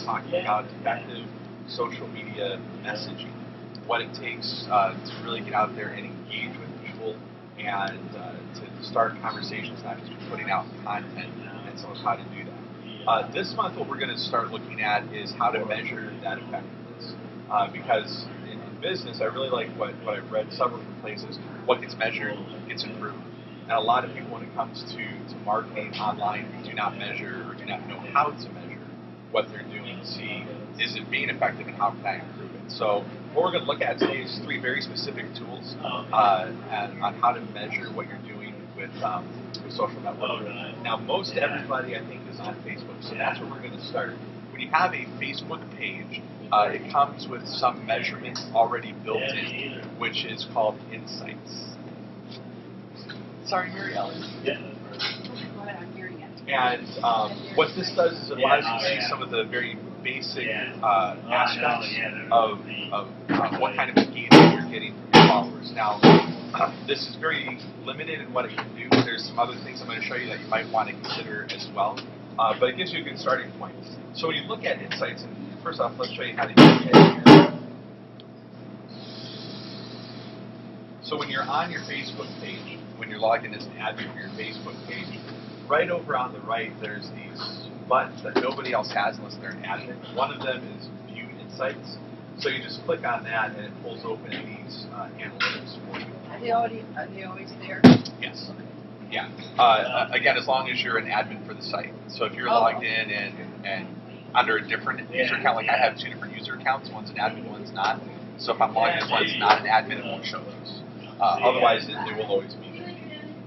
talking about effective social media messaging, what it takes to really get out there and engage with people and to start conversations, not just putting out content, and some of how to do that. This month, what we're going to start looking at is how to measure that effectiveness. Because in business, I really like what I've read several different places. What gets measured gets improved. And a lot of people, when it comes to marketing online, do not measure or do not know how to measure what they're doing to see, is it being effective and how can I improve it. So what we're going to look at today is 3 very specific tools on how to measure what you're doing with social networking. Now, most everybody, I think, is on Facebook, so that's where we're going to start. When you have a Facebook page, it comes with some measurement already built in, which is called Insights. Sorry, Mary Ellen. Yeah. Go ahead, I'm hearing it. And what this does is it allows you to see some of the very basic aspects of what kind of engagement you're getting from your followers. Now, this is very limited in what it can do. There's some other things I'm going to show you that you might want to consider as well. But it gives you a good starting point. So when you look at Insights, and first off, let's show you how to get it here. So when you're on your Facebook page, when you're logged in as an admin for your Facebook page, right over on the right, there's these buttons that nobody else has unless they're an admin. One of them is View Insights. So you just click on that, and it pulls open these analytics for you. Are they always there? Yes. Yeah. Again, as long as you're an admin for the site. So if you're logged in and under a different user account, like I have 2 different user accounts, one's an admin, one's not. So if I'm logged in, one's not an admin, it won't show those. Otherwise, they will always be there.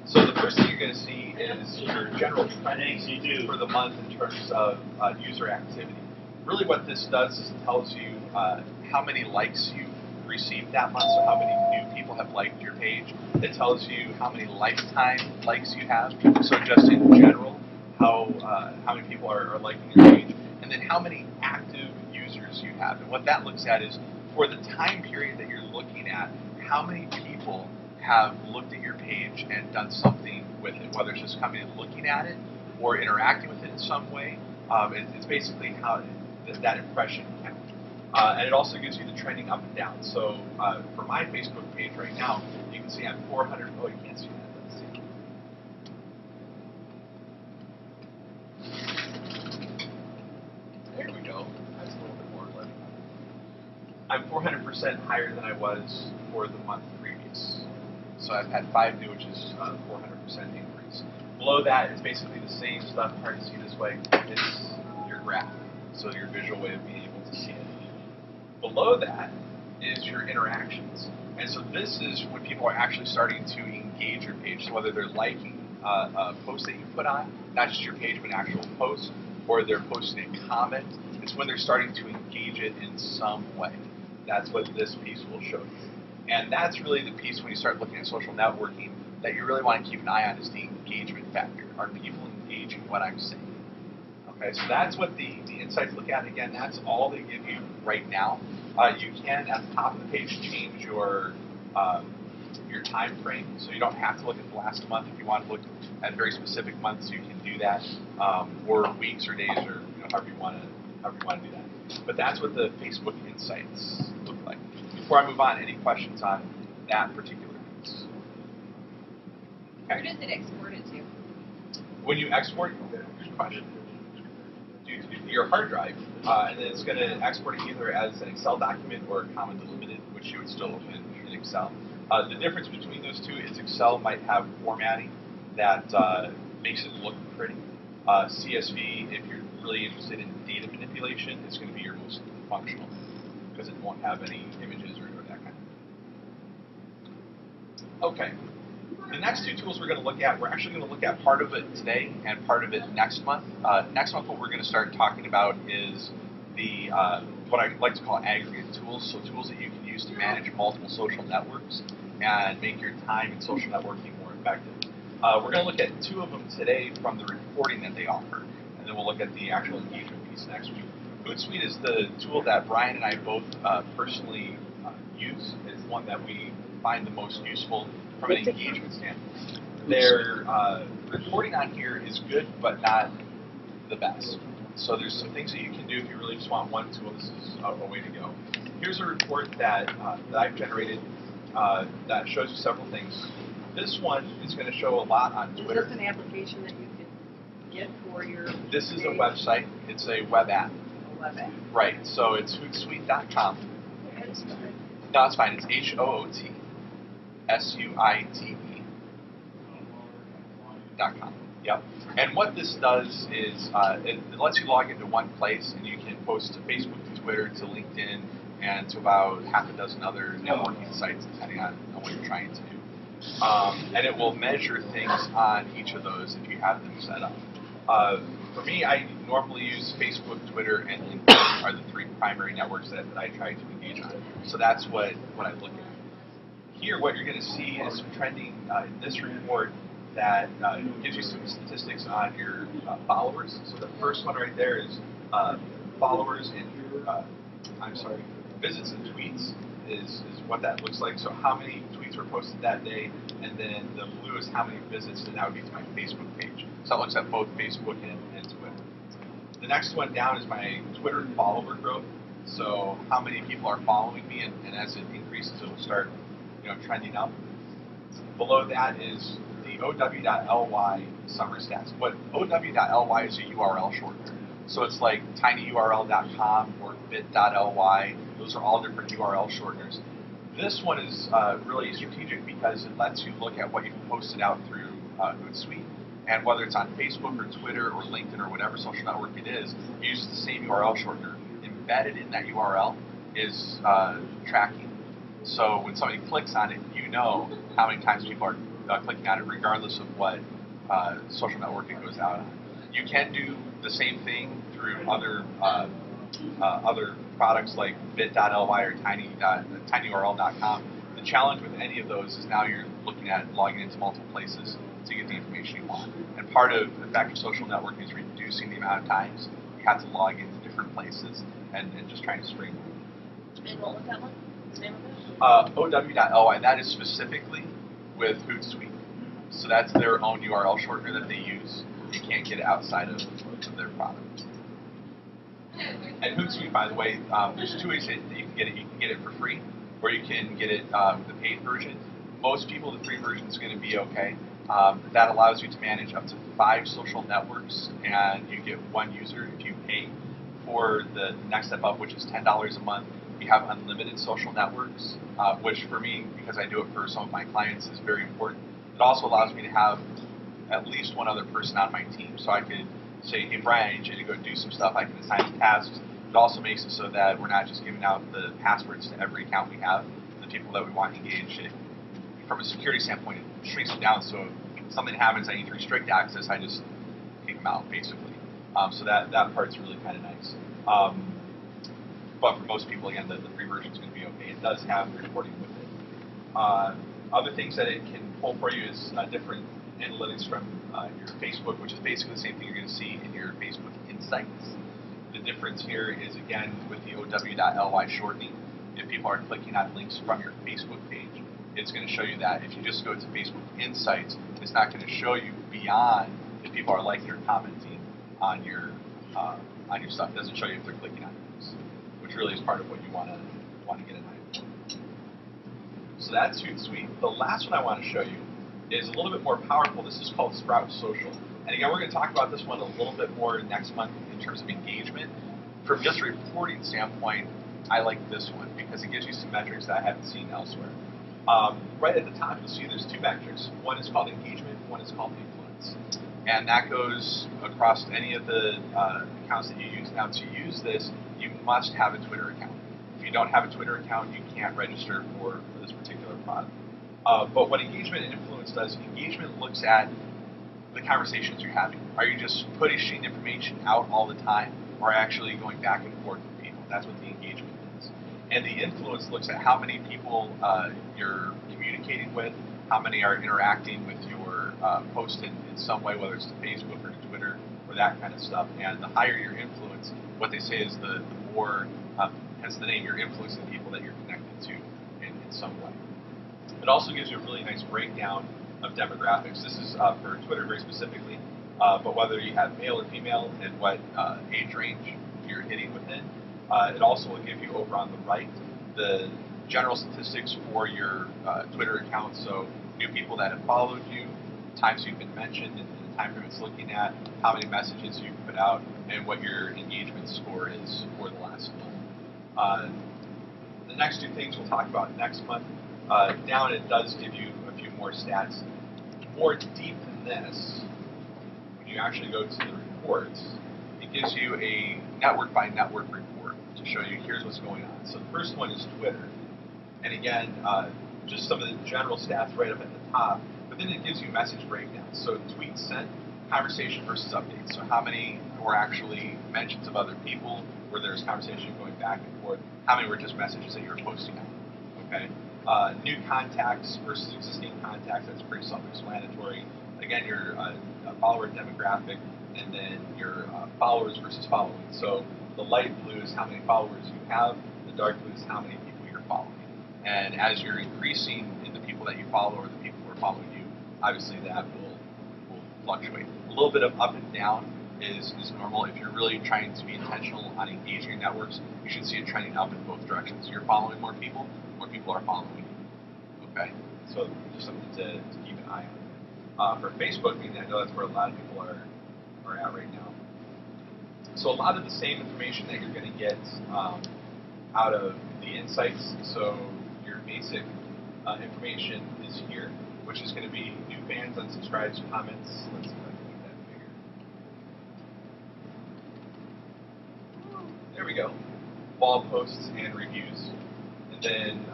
So the first thing you're going to see is your general trends for the month in terms of user activity. Really what this does is it tells you how many likes you've received that month, so how many new people have liked your page. It tells you how many lifetime likes you have, so just in general, how many people are liking your page, and then how many active users you have. And what that looks at is, for the time period that you're looking at, how many people have looked at your page and done something with it, whether it's just coming and looking at it or interacting with it in some way. It's basically how that impression counts. And it also gives you the trending up and down. So for my Facebook page right now, you can see I'm 400. Oh, you can't see that. Let's see. There we go. That's a little bit more lit. I'm 400% higher than I was for the month previous. So I've had 5 new, which is 400% increase. Below that is basically the same stuff. Hard to see this way. It's your graph, so your visual way of being able to see it. Below that is your interactions. And so this is when people are actually starting to engage your page. So whether they're liking a post that you put on, not just your page, but an actual post, or they're posting a comment, it's when they're starting to engage it in some way. That's what this piece will show you. And that's really the piece when you start looking at social networking that you really want to keep an eye on, is the engagement factor. Are people engaging what I'm saying? Okay, so that's what the insights look at. Again, that's all they give you right now. You can, at the top of the page, change your time frame, so you don't have to look at the last month. If you want to look at very specific months, you can do that, or weeks or days, or however you want to do that. But that's what the Facebook Insights look like. Before I move on, any questions on that particular piece? Where does it export it to? When you export, good question. Your hard drive, and then it's going to export it either as an Excel document or a comma delimited, which you would still open in Excel. The difference between those two is Excel might have formatting that makes it look pretty. CSV, if you're really interested in data manipulation, is going to be your most functional, because it won't have any images or that kind of thing. Okay. The next 2 tools we're going to look at, we're actually going to look at part of it today and part of it next month. Next month, what we're going to start talking about is the what I like to call aggregate tools, so tools that you can use to manage multiple social networks and make your time in social networking more effective. We're going to look at 2 of them today from the reporting that they offer, and then we'll look at the actual engagement piece next week. Hootsuite is the tool that Brian and I both personally use. It's one that we find the most useful from an engagement standpoint. Their reporting on here is good, but not the best. So there's some things that you can do if you really just want one tool. This is a way to go. Here's a report that I've generated that shows you several things. This one is going to show a lot on Twitter. Is this an application that you can get for your This is a page? website. It's a web app. A web app. Right. So it's hootsuite.com. That's fine. No, it's fine. It's HOOTSUITE.com. Yep. And what this does is it lets you log into one place, and you can post to Facebook, to Twitter, to LinkedIn, and to about half a dozen other networking sites, depending on what you're trying to do. And it will measure things on each of those if you have them set up. For me, I normally use Facebook, Twitter, and LinkedIn are the three primary networks that I try to engage on. So that's what I look at. Here, what you're going to see is some trending in this report that gives you some statistics on your followers. So the first one right there is followers and visits and tweets is what that looks like. So how many tweets were posted that day, and then the blue is how many visits did that would be to my Facebook page. So it looks at both Facebook and Twitter. The next one down is my Twitter follower growth. So how many people are following me, and as it increases, it will start trending up. Below that is the OW.ly summer stats. What OW.ly is a URL shortener. So it's like tinyurl.com or bit.ly. Those are all different URL shorteners. This one is really strategic because it lets you look at what you've posted out through Hootsuite, and whether it's on Facebook or Twitter or LinkedIn or whatever social network it is, it uses the same URL shortener. Embedded in that URL is tracking. So when somebody clicks on it, you know how many times people are clicking on it, regardless of what social network it goes out on. You can do the same thing through other products like bit.ly or tinyurl.com. The challenge with any of those is now you're looking at logging into multiple places to get the information you want. And part of effective social networking is reducing the amount of times you have to log into different places and just trying to streamline. And what was that one? The name of it? OW.ly, that is specifically with Hootsuite. So that's their own URL shortener that they use. You can't get it outside of their product. And Hootsuite, by the way, there's two ways that you can get it. You can get it for free, or you can get it the paid version. Most people, the free version is going to be okay. That allows you to manage up to 5 social networks, and you get 1 user if you pay for the next step up, which is $10 a month. You have unlimited social networks, which for me, because I do it for some of my clients, is very important. It also allows me to have at least one other person on my team. So I could say, hey, Brian, I need you to go do some stuff. I can assign tasks. It also makes it so that we're not just giving out the passwords to every account we have, the people that we want engaged. From a security standpoint, it shrinks it down. So if something happens, I need to restrict access, I just kick them out, basically. So that part's really kind of nice. But for most people, again, the free version is going to be okay. It does have reporting with it. Other things that it can pull for you is different analytics from your Facebook, which is basically the same thing you're going to see in your Facebook Insights. The difference here is, again, with the OW.ly shortening, if people are clicking on links from your Facebook page, it's going to show you that. If you just go to Facebook Insights, it's not going to show you beyond if people are liking or commenting on your stuff. It doesn't show you if they're clicking on links, which really is part of what you want to get an eye for. So that's Hootsuite. The last one I want to show you is a little bit more powerful. This is called Sprout Social. And again, we're going to talk about this one a little bit more next month in terms of engagement. From just a reporting standpoint, I like this one because it gives you some metrics that I haven't seen elsewhere. Right at the top, you'll see there's 2 metrics. One is called engagement, one is called influence. And that goes across any of the accounts that you use. Now, to use this, you must have a Twitter account. If you don't have a Twitter account, you can't register for this particular product. But what engagement and influence does, engagement looks at the conversations you're having. Are you just pushing information out all the time, or actually going back and forth with people? That's what the engagement is. And the influence looks at how many people you're communicating with, how many are interacting with your post in some way, whether it's to Facebook or to Twitter or that kind of stuff. And the higher your influence, what they say is the more, hence the name, you're influencing people that you're connected to in some way. It also gives you a really nice breakdown of demographics. This is for Twitter very specifically. but whether you have male or female and what age range you're hitting within, it also will give you over on the right the general statistics for your Twitter account. So new people that have followed you, times you've been mentioned, and the time frame it's looking at, how many messages you've put out, and what your engagement score is for the last month. The next two things we'll talk about next month. Down it does give you a few more stats. More deep than this, when you actually go to the reports, it gives you a network by network report to show you here's what's going on. So the first one is Twitter. And again, just some of the general stats right up at the top, but then it gives you message breakdowns. So tweets sent, conversation versus updates. So how many were actually mentions of other people, where there's conversation going back and forth, how many were just messages that you were posting out, okay? New contacts versus existing contacts, that's pretty self-explanatory. Again, your follower demographic, and then your followers versus following. So the light blue is how many followers you have, the dark blue is how many people you're following. And as you're increasing in the people that you follow or the people who are following you, obviously that will fluctuate. A little bit of up and down is normal. If you're really trying to be intentional on engaging your networks, you should see it trending up in both directions. You're following more people are following you. Okay? So just something to keep an eye on. For Facebook, I know that's where a lot of people are at right now. So a lot of the same information that you're going to get out of the insights. So your basic information is here, which is going to be new fans, unsubscribes, comments. Let's see if I can make that bigger. There we go. Wall posts and reviews. And then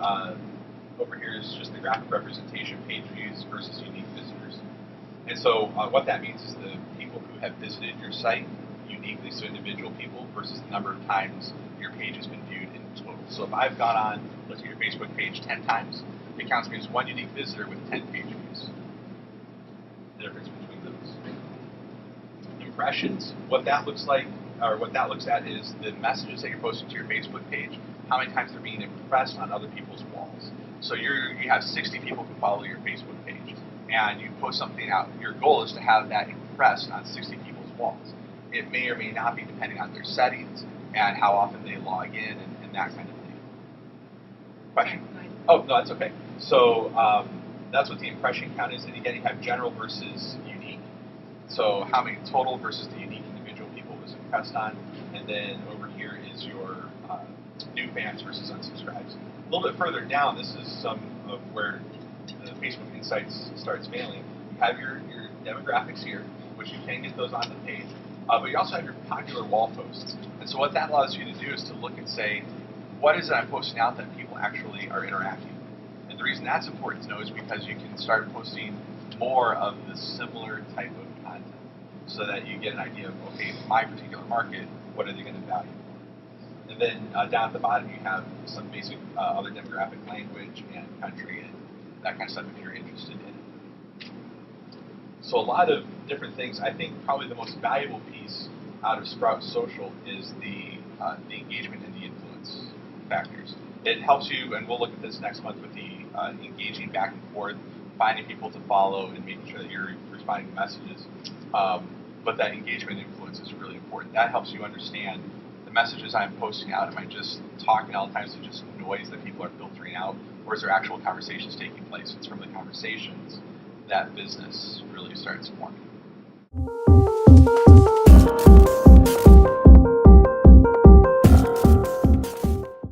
over here is just the graphic representation, page views versus unique visitors. And so what that means is the people who have visited your site uniquely, so individual people, versus the number of times your page has been viewed in total. So if I've gone on, looked at your Facebook page 10 times, it counts me as one unique visitor with 10 page views. The difference between those. Impressions, what that looks like, or what that looks at is the messages that you're posting to your Facebook page, how many times they're being impressed on other people's walls. So you have 60 people who follow your Facebook page, and you post something out. Your goal is to have that impressed on 60 people's walls. It may or may not be depending on their settings and how often they log in and that kind of thing. Question? Oh, no, that's okay. So that's what the impression count is. And again, you have general versus unique. So how many total versus the unique individual people was impressed on. And then over here is your new fans versus unsubscribes. A little bit further down, this is some of where the Facebook Insights starts failing. You have your demographics here, which you can get those on the page. But you also have your popular wall posts. And so what that allows you to do is to look and say, what is it I'm posting out that people actually are interacting with? And the reason that's important to know is because you can start posting more of the similar type of content so that you get an idea of, okay, my particular market, what are they going to value? And then down at the bottom, you have some basic other demographic language and country and that kind of stuff if you're interested in it. So a lot of different things. I think probably the most valuable piece out of Sprout Social is the engagement and the influence factors. It helps you, and we'll look at this next month with the engaging back and forth, finding people to follow and making sure that you're responding to messages. But that engagement influence is really important. That helps you understand the messages I'm posting out. Am I just talking all the time? Is it just noise that people are filtering out? Or is there actual conversations taking place? It's from the conversations that business really starts forming.